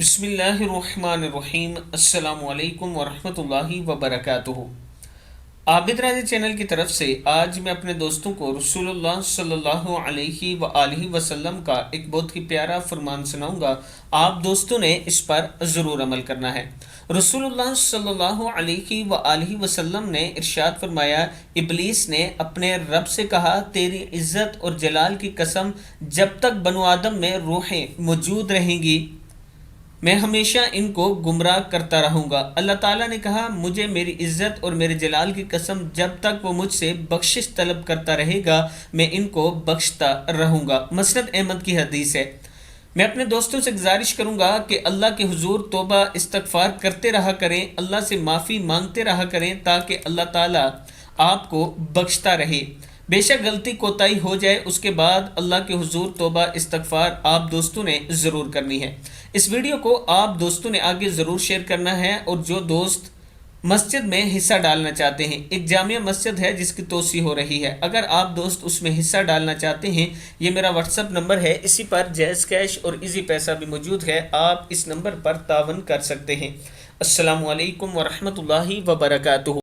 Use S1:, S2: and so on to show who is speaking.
S1: بسم اللہ الرحمن الرحیم۔ السلام علیکم ورحمۃ اللہ وبرکاتہ۔ آبدراج چینل کی طرف سے آج میں اپنے دوستوں کو رسول اللہ صلی اللہ علیہ وآلہ وسلم کا ایک بہت ہی پیارا فرمان سناؤں گا۔ آپ دوستوں نے اس پر ضرور عمل کرنا ہے۔ رسول اللہ صلی اللہ علیہ وآلہ وسلم نے ارشاد فرمایا، ابلیس نے اپنے رب سے کہا، تیری عزت اور جلال کی قسم، جب تک بنو آدم میں روحیں موجود رہیں گی میں ہمیشہ ان کو گمراہ کرتا رہوں گا۔ اللہ تعالیٰ نے کہا، مجھے میری عزت اور میرے جلال کی قسم، جب تک وہ مجھ سے بخشش طلب کرتا رہے گا میں ان کو بخشتا رہوں گا۔ مسند احمد کی حدیث ہے۔ میں اپنے دوستوں سے گزارش کروں گا کہ اللہ کے حضور توبہ استغفار کرتے رہا کریں، اللہ سے معافی مانگتے رہا کریں تاکہ اللہ تعالیٰ آپ کو بخشتا رہے۔ بے شک غلطی کوتاہی ہو جائے اس کے بعد اللہ کے حضور توبہ استغفار آپ دوستوں نے ضرور کرنی ہے۔ اس ویڈیو کو آپ دوستوں نے آگے ضرور شیئر کرنا ہے، اور جو دوست مسجد میں حصہ ڈالنا چاہتے ہیں، ایک جامع مسجد ہے جس کی توسیع ہو رہی ہے، اگر آپ دوست اس میں حصہ ڈالنا چاہتے ہیں، یہ میرا واٹس ایپ نمبر ہے، اسی پر جائز کیش اور ایزی پیسہ بھی موجود ہے، آپ اس نمبر پر تعاون کر سکتے ہیں۔ السلام علیکم ورحمۃ اللہ وبرکاتہ۔